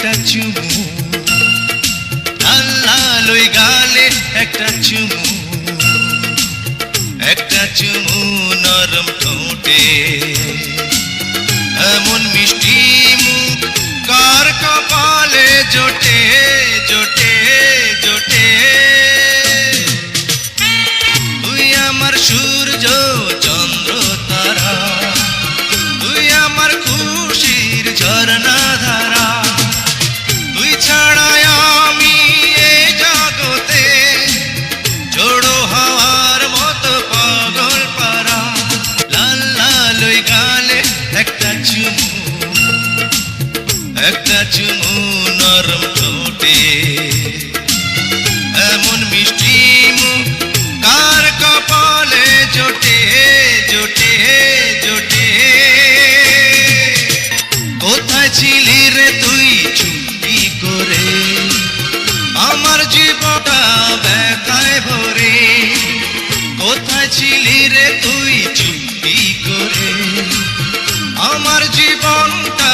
একটা চুমু, লাল লাল ওই গালে একটা চুমু, একটা চুমু নরম ঠোঁটে, এমন মিষ্টি মুখ কার কপালে জোটে জোটে জোটে। তুই আমার সূর্য চন্দ্র তারা, তুই আমার খুশির ঝরনা ধারা, তুই ছাড়াই আমি এই জগতে ঝোড়ো হাওয়ার মতো পাগল পারা। লাল লাল ওই গালে একটা চুমু, একটা চুমু নরম ঠোঁটে, এমন মিষ্টি মুখ কার কপালে জোটে জোটে জোটে। কোথায় ছিলি রে তুই চুপি করে, আমার জীবনটা ব্যথায় ভরে। কোথায় ছিলি রে তুই চুপি করে, আমার জীবনটা